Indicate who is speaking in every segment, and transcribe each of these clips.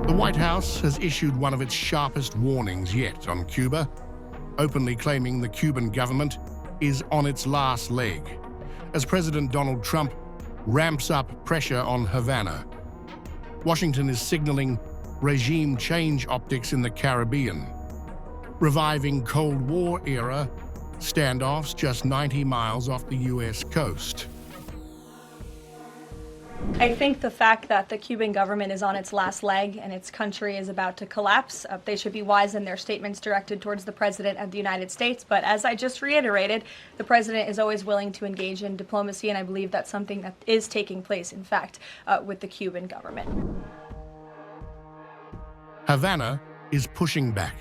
Speaker 1: The White House has issued one of its sharpest warnings yet on Cuba, openly claiming the Cuban government is on its last leg, as President Donald Trump ramps up pressure on Havana. Washington is signaling regime change optics in the Caribbean, reviving Cold War-era standoffs just 90 miles off the US coast.
Speaker 2: I think the fact that the Cuban government is on its last leg and its country is about to collapse, they should be wise in their statements directed towards the President of the United States. But as I just reiterated, the President is always willing to engage in diplomacy, and I believe that's something that is taking place, in fact, with the Cuban government.
Speaker 1: Havana is pushing back.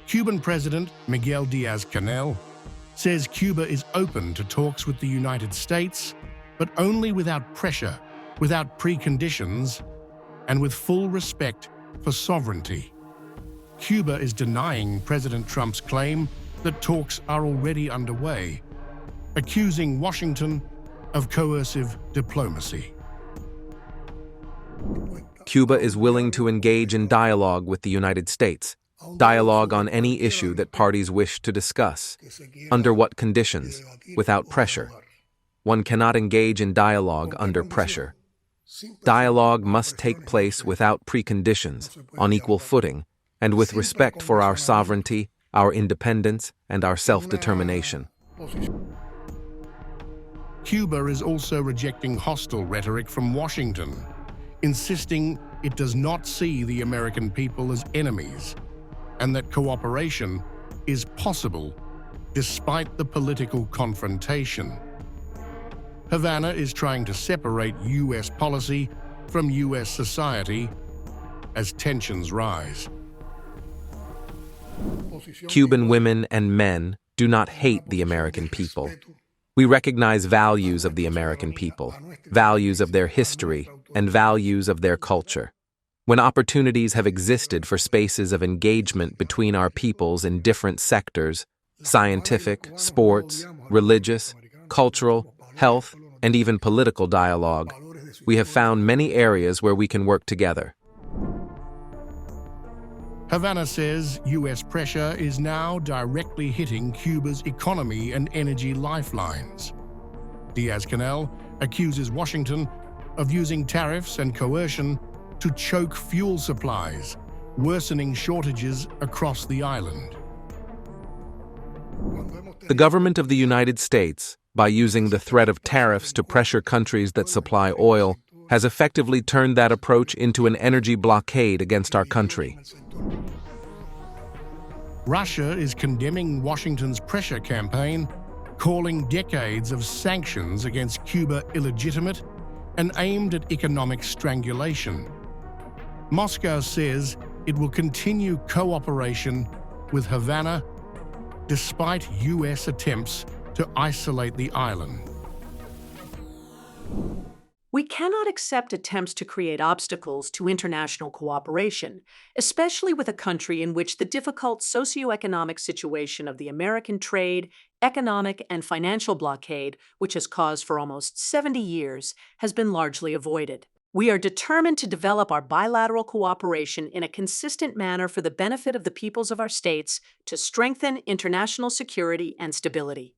Speaker 1: Cuban President Miguel Diaz-Canel says Cuba is open to talks with the United States, but only without pressure, without preconditions, and with full respect for sovereignty. Cuba is denying President Trump's claim that talks are already underway, accusing Washington of coercive diplomacy.
Speaker 3: Cuba is willing to engage in dialogue with the United States, dialogue on any issue that parties wish to discuss. Under what conditions? Without pressure. One cannot engage in dialogue under pressure. Dialogue must take place without preconditions, on equal footing, and with respect for our sovereignty, our independence, and our self-determination.
Speaker 1: Cuba is also rejecting hostile rhetoric from Washington, insisting it does not see the American people as enemies, and that cooperation is possible despite the political confrontation. Havana is trying to separate U.S. policy from U.S. society as tensions rise.
Speaker 3: Cuban women and men do not hate the American people. We recognize values of the American people, values of their history, and values of their culture. When opportunities have existed for spaces of engagement between our peoples in different sectors, scientific, sports, religious, cultural, health, and even political dialogue, we have found many areas where we can work together.
Speaker 1: Havana says U.S. pressure is now directly hitting Cuba's economy and energy lifelines. Diaz-Canel accuses Washington of using tariffs and coercion to choke fuel supplies, worsening shortages across the island.
Speaker 3: The government of the United States, by using the threat of tariffs to pressure countries that supply oil, has effectively turned that approach into an energy blockade against our country.
Speaker 1: Russia is condemning Washington's pressure campaign, calling decades of sanctions against Cuba illegitimate and aimed at economic strangulation. Moscow says it will continue cooperation with Havana despite U.S. attempts to isolate the island.
Speaker 4: We cannot accept attempts to create obstacles to international cooperation, especially with a country in which the difficult socioeconomic situation of the American trade, economic, and financial blockade, which has caused for almost 70 years, has been largely avoided. We are determined to develop our bilateral cooperation in a consistent manner for the benefit of the peoples of our states to strengthen international security and stability.